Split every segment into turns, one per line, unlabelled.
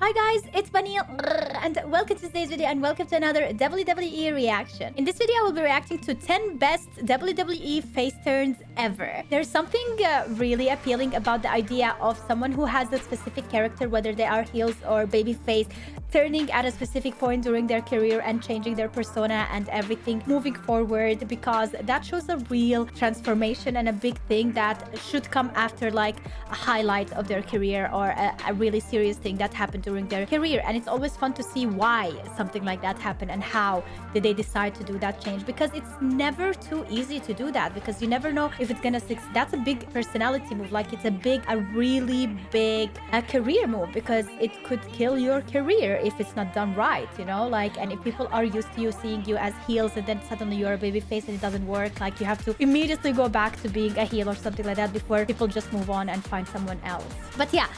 Hi guys, it's Bunny and welcome to today's video and welcome to another WWE reaction. In this video, I will be reacting to 10 best WWE face turns ever. There's something really appealing about the idea of someone who has a specific character, whether they are heels or babyface, turning at a specific point during their career and changing their persona and everything moving forward, because that shows a real transformation and a big thing that should come after like a highlight of their career or a really serious thing that happened during their career. And it's always fun to see why something like that happened and how did they decide to do that change, because it's never too easy to do that, because you never know if it's gonna succeed. That's a big personality move, like it's a really big career move, because it could kill your career if it's not done right, you know, like. And if people are used to you seeing you as heels and then suddenly you're a baby face and it doesn't work, like you have to immediately go back to being a heel or something like that before people just move on and find someone else. But yeah,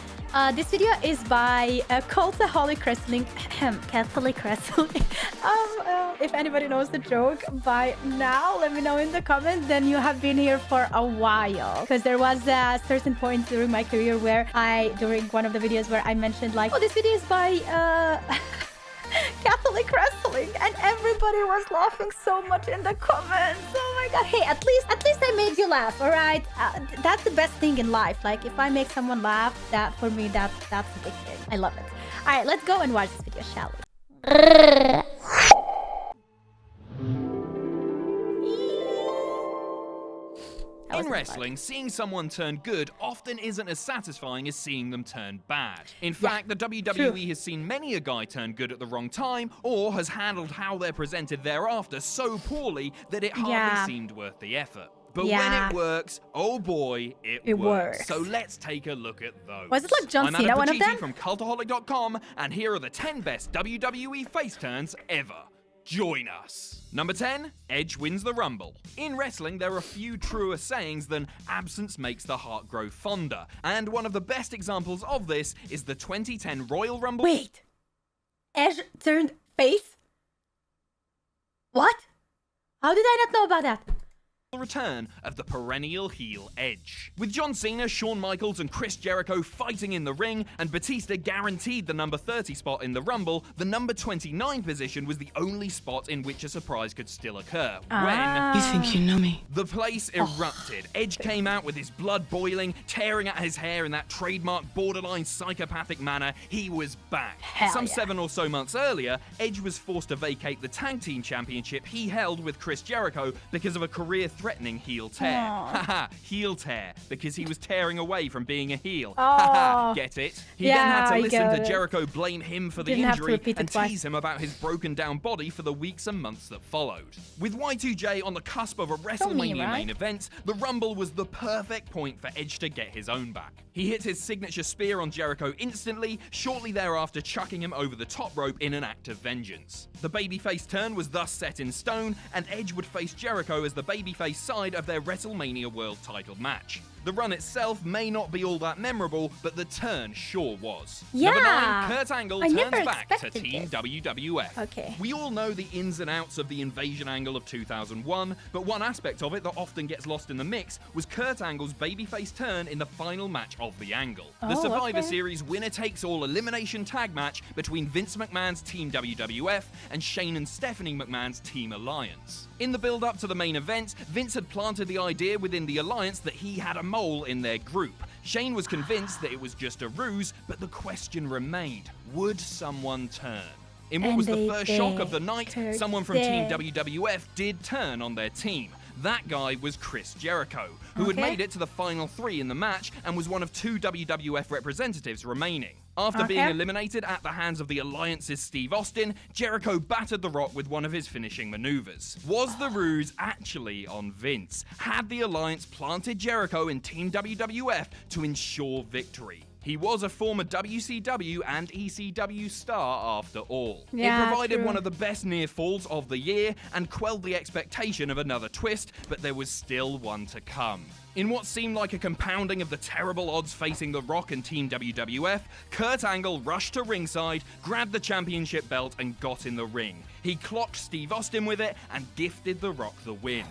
this video is by Cultaholic Wrestling. Catholic Wrestling. If anybody knows the joke by now, let me know in the comments. Then you have been here for a while, because there was a certain point during my career where during one of the videos where I mentioned like, oh, this video is by Catholic Wrestling, and everybody was laughing so much in the comments. Oh my god. Hey, at least I made you laugh, all right? That's the best thing in life. Like if I make someone laugh, that for me, that's a big thing. I love it. All right, let's go and watch this video, shall we?
In wrestling, seeing someone turn good often isn't as satisfying as seeing them turn bad. In fact, the WWE has seen many a guy turn good at the wrong time, or has handled how they're presented thereafter so poorly that it hardly seemed worth the effort. But when it works, oh boy, it works. So let's take a look at those.
Was it like John Cena, one of them?
I'm from Cultaholic.com, and here are the 10 best WWE face turns ever. Join us. Number 10, Edge wins the Rumble. In wrestling, there are few truer sayings than absence makes the heart grow fonder. And one of the best examples of this is the 2010 Royal Rumble.
Wait, Edge turned face? What? How did I not know about that?
Return of the perennial heel Edge. With John Cena, Shawn Michaels and Chris Jericho fighting in the ring, and Batista guaranteed the number 30 spot in the Rumble, the number 29 position was the only spot in which a surprise could still occur. When...
You think you know me?
The place erupted. Edge came out with his blood boiling, tearing at his hair in that trademark borderline psychopathic manner. He was back. Some 7 or so months earlier, Edge was forced to vacate the tag team championship he held with Chris Jericho because of a career-threatening heel tear. Haha, heel tear, because he was tearing away from being a heel. Haha, get it? He then had to listen to Jericho blame him for the injury and tease him about his broken down body for the weeks and months that followed. With Y2J on the cusp of a WrestleMania main event, the Rumble was the perfect point for Edge to get his own back. He hit his signature spear on Jericho instantly, shortly thereafter chucking him over the top rope in an act of vengeance. The babyface turn was thus set in stone, and Edge would face Jericho as the babyface side of their WrestleMania World title match. The run itself may not be all that memorable, but the turn sure was. Number 9, Kurt Angle turns back to Team WWF. We all know the ins and outs of the Invasion angle of 2001, but one aspect of it that often gets lost in the mix was Kurt Angle's babyface turn in the final match of the angle. The Survivor Series winner-takes-all elimination tag match between Vince McMahon's Team WWF and Shane and Stephanie McMahon's Team Alliance. In the build-up to the main event, Vince had planted the idea within the Alliance that he had a mole in their group. Shane was convinced that it was just a ruse, but the question remained, would someone turn? In what was the first shock of the night, someone from Team WWF did turn on their team. That guy was Chris Jericho, who had made it to the final 3 in the match and was one of 2 WWF representatives remaining. After being eliminated at the hands of the Alliance's Steve Austin, Jericho battered The Rock with one of his finishing maneuvers. Was the ruse actually on Vince? Had the Alliance planted Jericho in Team WWF to ensure victory? He was a former WCW and ECW star after all. It provided one of the best near falls of the year and quelled the expectation of another twist, but there was still one to come. In what seemed like a compounding of the terrible odds facing The Rock and Team WWF, Kurt Angle rushed to ringside, grabbed the championship belt and got in the ring. He clocked Steve Austin with it and gifted The Rock the win.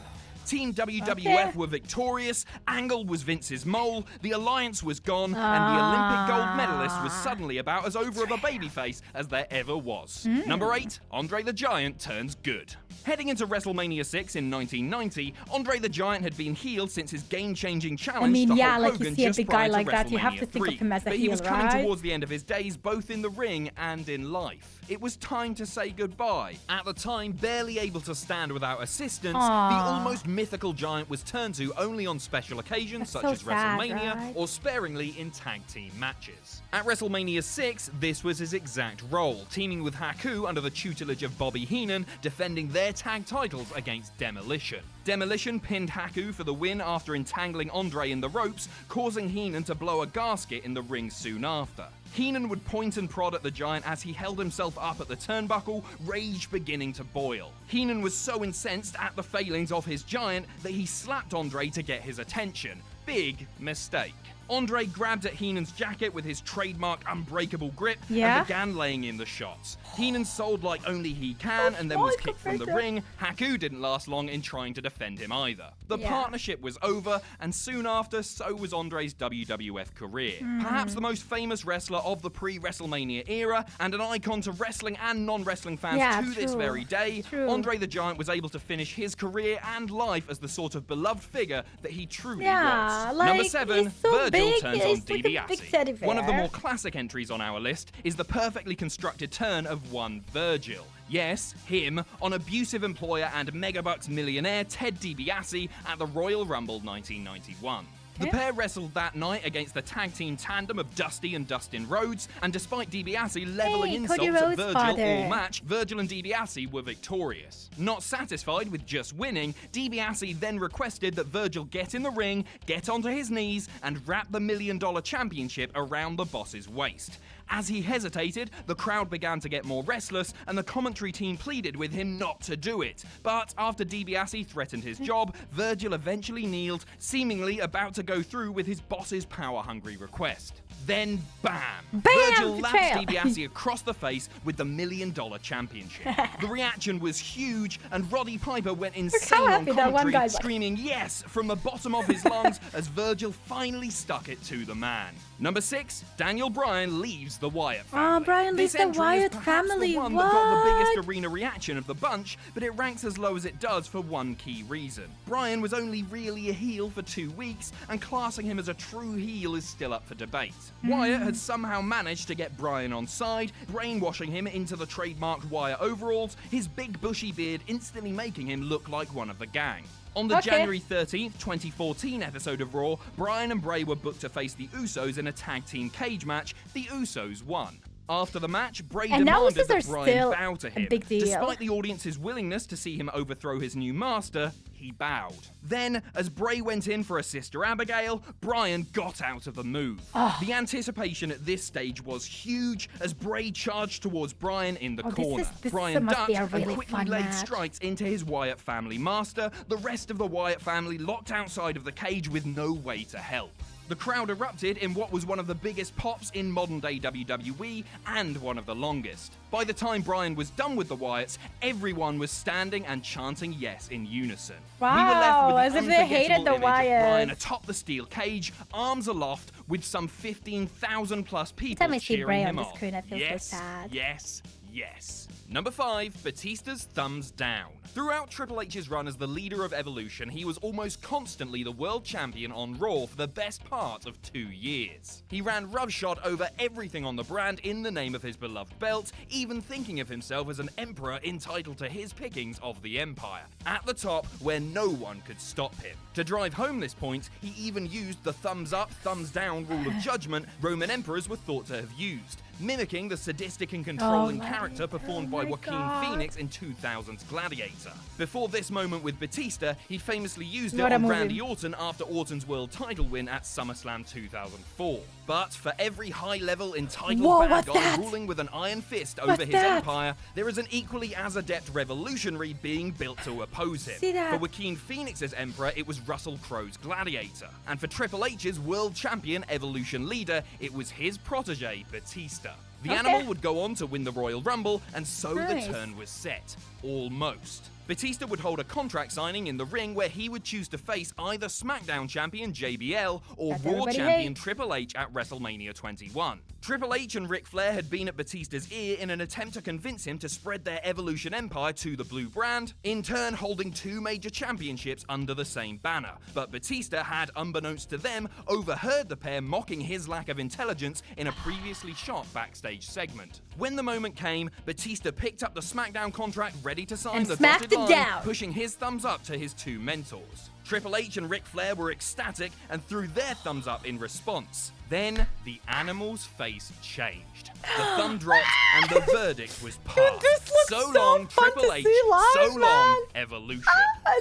Team WWF were victorious, Angle was Vince's mole, the Alliance was gone, and the Olympic gold medalist was suddenly about as over of a babyface as there ever was. Number 8, Andre the Giant turns good. Heading into WrestleMania 6 in 1990, Andre the Giant had been heel since his game-changing challenge to Hulk
like
Hogan
you see a
just
big
prior
guy like
to
that, you have
WrestleMania
to think
3.
of him as a
But he
heel,
was coming
right?
towards the end of his days, both in the ring and in life. It was time to say goodbye. At the time, barely able to stand without assistance, the almost mythical Giant was turned to only on special occasions such as
sad,
WrestleMania
right?
or sparingly in tag team matches. At WrestleMania 6, this was his exact role, teaming with Haku under the tutelage of Bobby Heenan, defending their tag titles against Demolition. Demolition pinned Haku for the win after entangling Andre in the ropes, causing Heenan to blow a gasket in the ring soon after. Heenan would point and prod at the Giant as he held himself up at the turnbuckle, rage beginning to boil. Heenan was so incensed at the failings of his Giant that he slapped Andre to get his attention. Big mistake. Andre grabbed at Heenan's jacket with his trademark unbreakable grip and began laying in the shots. Heenan sold like only he can and then was kicked from the ring. Haku didn't last long in trying to defend him either. The partnership was over, and soon after, so was Andre's WWF career. Perhaps the most famous wrestler of the pre-WrestleMania era, and an icon to wrestling and non-wrestling fans to this very day, Andre the Giant was able to finish his career and life as the sort of beloved figure that he truly was.
Like,
Number 7, Virgil turns on DiBiase.
Like
One of the more classic entries on our list is the perfectly constructed turn of one Virgil. Yes, him, on abusive employer and megabucks millionaire Ted DiBiase at the Royal Rumble 1991. The pair wrestled that night against the tag team tandem of Dusty and Dustin Rhodes, and despite DiBiase leveling insults at Virgil all match, Virgil and DiBiase were victorious. Not satisfied with just winning, DiBiase then requested that Virgil get in the ring, get onto his knees, and wrap the $1 Million Championship around the boss's waist. As he hesitated, the crowd began to get more restless, and the commentary team pleaded with him not to do it. But after DiBiase threatened his job, Virgil eventually kneeled, seemingly about to go through with his boss's power-hungry request. Then, bam! Virgil laps DiBiase across the face with the $1 Million Championship. The reaction was huge, and Roddy Piper went insane on commentary, screaming yes from the bottom of his lungs as Virgil finally stuck it to the man. Number 6, Daniel Bryan leaves the Wyatt family.
Bryan leaves the Wyatt family.
The one that got the biggest arena reaction of the bunch, but it ranks as low as it does for one key reason. Bryan was only really a heel for 2 weeks, and classing him as a true heel is still up for debate. Wyatt had somehow managed to get Bryan on side, brainwashing him into the trademarked Wyatt overalls, his big bushy beard instantly making him look like one of the gang. On the January 13th, 2014 episode of Raw, Bryan and Bray were booked to face the Usos in a tag team cage match. The Usos won. After the match, Bray demanded that Bryan bow to him. Despite the audience's willingness to see him overthrow his new master, he bowed. Then, as Bray went in for a Sister Abigail, Bryan got out of the move. The anticipation at this stage was huge as Bray charged towards Bryan in the corner. Bryan ducked and quickly laid strikes into his Wyatt family master. The rest of the Wyatt family locked outside of the cage with no way to help. The crowd erupted in what was one of the biggest pops in modern-day WWE and one of the longest. By the time Bryan was done with the Wyatts, everyone was standing and chanting yes in unison.
Wow,
we were left with
as if they hated the Wyatts.
Bryan atop the steel cage, arms aloft, with some 15,000 plus people cheering him on.
Yes, so sad.
Yes, yes. Number 5, Batista's thumbs down. Throughout Triple H's run as the leader of Evolution, he was almost constantly the world champion on Raw for the best part of 2 years. He ran roughshod over everything on the brand in the name of his beloved belt, even thinking of himself as an emperor entitled to his pickings of the empire, at the top where no one could stop him. To drive home this point, he even used the thumbs up, thumbs down rule of judgment Roman emperors were thought to have used, mimicking the sadistic and controlling character performed by Joaquin Phoenix in 2000's Gladiator. Before this moment with Batista, he famously used it on Randy Orton after Orton's world title win at SummerSlam 2004. But for every high-level entitled bad guy ruling with an iron fist over his empire, there is an equally as adept revolutionary being built to oppose him. For Joaquin Phoenix's emperor, it was Russell Crowe's Gladiator. And for Triple H's world champion Evolution leader, it was his protege, Batista. The animal would go on to win the Royal Rumble, and so the turn was set. Almost. Batista would hold a contract signing in the ring where he would choose to face either SmackDown champion JBL or Raw champion Triple H at WrestleMania 21. Triple H and Ric Flair had been at Batista's ear in an attempt to convince him to spread their Evolution empire to the blue brand, in turn holding two major championships under the same banner. But Batista had, unbeknownst to them, overheard the pair mocking his lack of intelligence in a previously shot backstage segment. When the moment came, Batista picked up the SmackDown contract ready to sign the dotted line, pushing his thumbs up to his two mentors. Triple H and Ric Flair were ecstatic and threw their thumbs up in response. Then, the animal's face changed. The thumb dropped and the verdict was passed. So long, Triple H. So long, Evolution.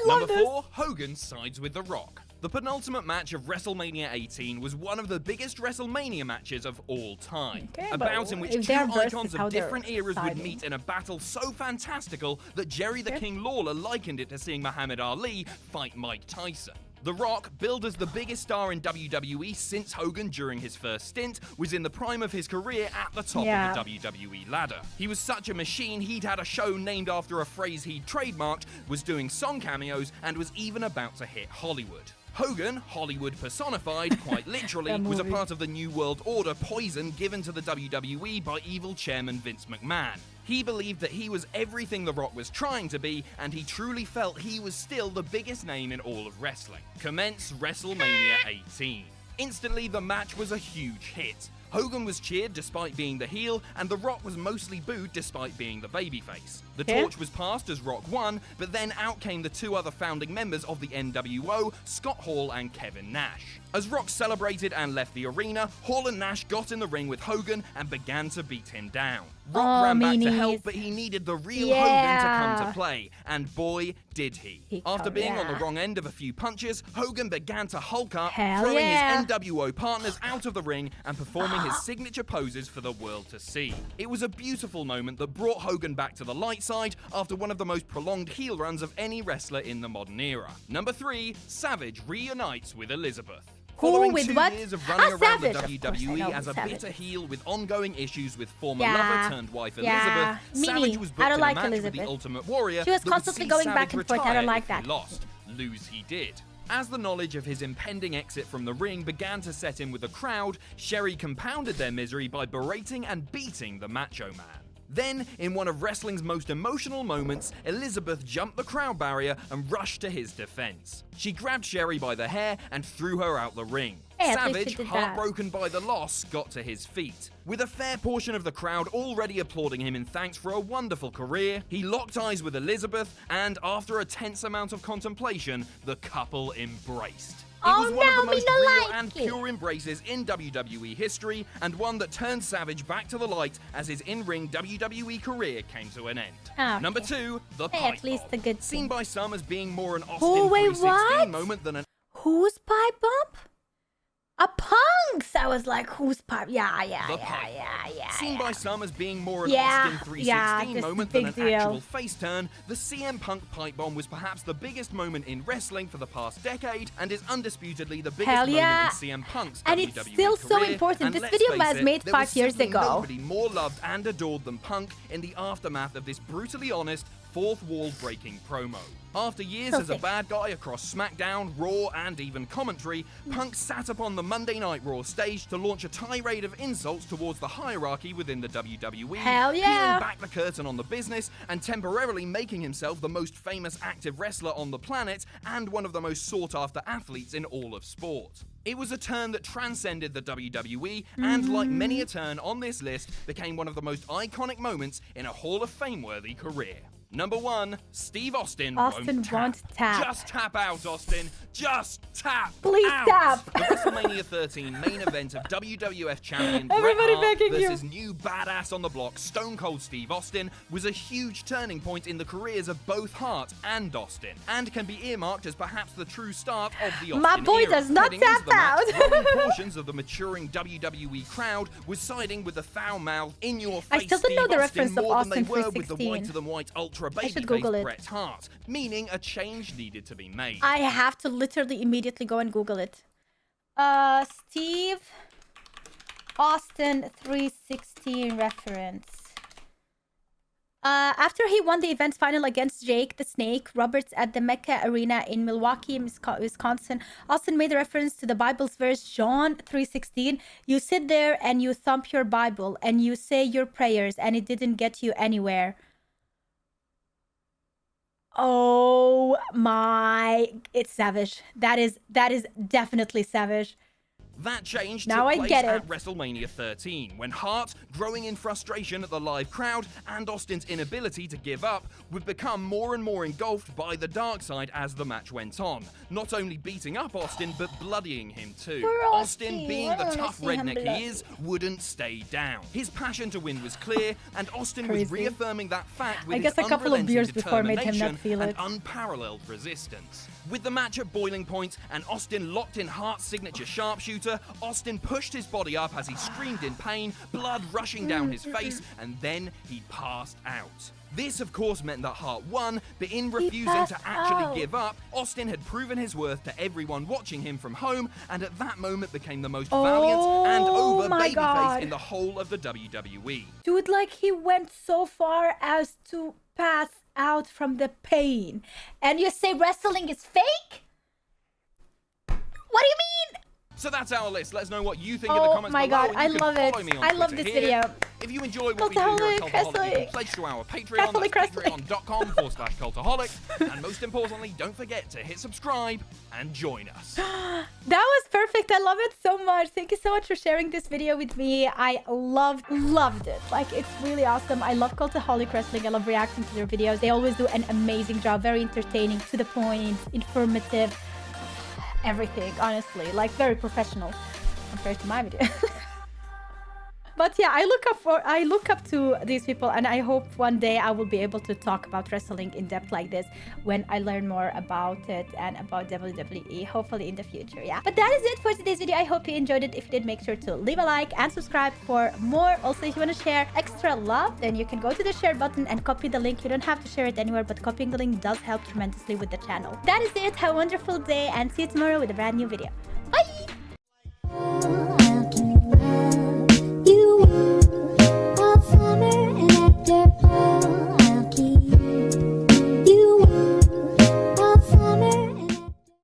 Number 4, Hogan sides with The Rock. The penultimate match of WrestleMania 18 was one of the biggest WrestleMania matches of all time. A bout in which two icons of different eras would meet in a battle so fantastical that Jerry the King Lawler likened it to seeing Muhammad Ali fight Mike Tyson. The Rock, billed as the biggest star in WWE since Hogan during his first stint, was in the prime of his career at the top of the WWE ladder. He was such a machine, he'd had a show named after a phrase he'd trademarked, was doing song cameos, and was even about to hit Hollywood. Hogan, Hollywood personified, quite literally, was a part of the New World Order poison given to the WWE by evil chairman Vince McMahon. He believed that he was everything The Rock was trying to be, and he truly felt he was still the biggest name in all of wrestling. Commence WrestleMania 18. Instantly, the match was a huge hit. Hogan was cheered despite being the heel, and The Rock was mostly booed despite being the babyface. The torch was passed as Rock won, but then out came the two other founding members of the NWO, Scott Hall and Kevin Nash. As Rock celebrated and left the arena, Hall and Nash got in the ring with Hogan and began to beat him down. Rock ran back to help, but he needed the real Hogan to come to play, and boy, did he. After being on the wrong end of a few punches, Hogan began to hulk up, throwing his NWO partners out of the ring and performing his signature poses for the world to see. It was a beautiful moment that brought Hogan back to the light side after one of the most prolonged heel runs of any wrestler in the modern era. Number 3, Savage reunites with Elizabeth. Following 2 years of running around the WWE as a bitter heel with ongoing issues with former lover turned wife Elizabeth, Savage was booked in a match with the Ultimate Warrior.
She was constantly going back and forth. I don't like that.
He lost. Lose he did. As the knowledge of his impending exit from the ring began to set in with the crowd, Sherry compounded their misery by berating and beating the Macho Man. Then, in one of wrestling's most emotional moments, Elizabeth jumped the crowd barrier and rushed to his defense. She grabbed Sherry by the hair and threw her out the ring. Savage, heartbroken by the loss, got to his feet. With a fair portion of the crowd already applauding him in thanks for a wonderful career, he locked eyes with Elizabeth, and after a tense amount of contemplation, the couple embraced. It was one of the most real and pure embraces in WWE history, and one that turned Savage back to the light as his in-ring WWE career came to an end. Number 2, the pipe bomb. Seen by some as being more an Austin 316 moment than an...
Whose pipe bomb? A Punk's! I was like, whose pipe? Yeah.
Seen by some as being more an Austin 316 moment than an actual face turn, the CM Punk pipe bomb was perhaps the biggest moment in wrestling for the past decade, and is undisputedly the biggest moment in CM Punk's
and
WWE
it's still
career.
so important. This video was made 5 years ago.
Nobody more loved and adored than Punk in the aftermath of this brutally honest, fourth wall breaking promo. After years as a bad guy across SmackDown, Raw, and even commentary, Punk sat upon the Monday Night Raw stage to launch a tirade of insults towards the hierarchy within the WWE, peeling back the curtain on the business and temporarily making himself the most famous active wrestler on the planet and one of the most sought-after athletes in all of sport. It was a turn that transcended the WWE and, like many a turn on this list, became one of the most iconic moments in a Hall of Fame-worthy career. Number 1, Steve Austin won't tap. Just tap out, Austin. Just tap
Please
out.
Tap.
The WrestleMania 13 main event of WWF champion Bret Hart versus new badass on the block Stone Cold Steve Austin was a huge turning point in the careers of both Hart and Austin, and can be earmarked as perhaps the true start of the Austin
My boy
era.
does not tap out.
Growing portions of the maturing WWE crowd was siding with the foul-mouthed, in-your-face
I still don't know the reference of
more than they
Austin
were with the
316.
white-to-the-white ultra babyface Bret Hart, meaning a change needed to be made.
I have to literally immediately go and Google it. Steve Austin 316 reference. After he won the event final against Jake the Snake Roberts at the Mecca Arena in Milwaukee, Wisconsin, Austin made a reference to the Bible's verse John 3:16. You sit there and you thump your Bible and you say your prayers and it didn't get you anywhere. Oh my, it's savage. That is definitely savage.
That change
now
took
I
place
get
at
it.
WrestleMania 13, when Hart, growing in frustration at the live crowd and Austin's inability to give up, would become more and more engulfed by the dark side as the match went on, not only beating up Austin, but bloodying him too. Austin, being the tough redneck he is, wouldn't stay down. His passion to win was clear, and Austin was reaffirming that fact with his
a couple of beers before made him not feel
and
it.
unparalleled resistance. With the match at boiling point and Austin locked in Hart's signature sharpshooter, Austin pushed his body up as he screamed in pain, blood rushing down his face, and then he passed out. This, of course, meant that Hart won, but in refusing to actually give up, Austin had proven his worth to everyone watching him from home, and at that moment became the most valiant and over babyface in the whole of the WWE.
Dude, like, he went so far as to pass out from the pain. And you say wrestling is fake? What do you mean?
So that's our list. Let us know what you think in the comments below.
Oh my god, I love it.
I
love this video.
If you enjoy what we do here at Cultaholic, you can pledge to our Patreon. That's patreon.com/Cultaholic. And most importantly, don't forget to hit subscribe and join us.
That was perfect. I love it so much. Thank you so much for sharing this video with me. I loved it. Like, it's really awesome. I love Cultaholic Wrestling. I love reacting to their videos. They always do an amazing job. Very entertaining, to the point, informative. Everything, honestly, like, very professional compared to my video. But yeah, I look up to these people, and I hope one day I will be able to talk about wrestling in depth like this when I learn more about it and about WWE, hopefully in the future. Yeah, but that is it for today's video. I hope you enjoyed it. If you did, make sure to leave a like and subscribe for more. Also, if you want to share extra love, then you can go to the share button and copy the link. You don't have to share it anywhere, but copying the link does help tremendously with the channel. That is it. Have a wonderful day, and see you tomorrow with a brand new video. Bye.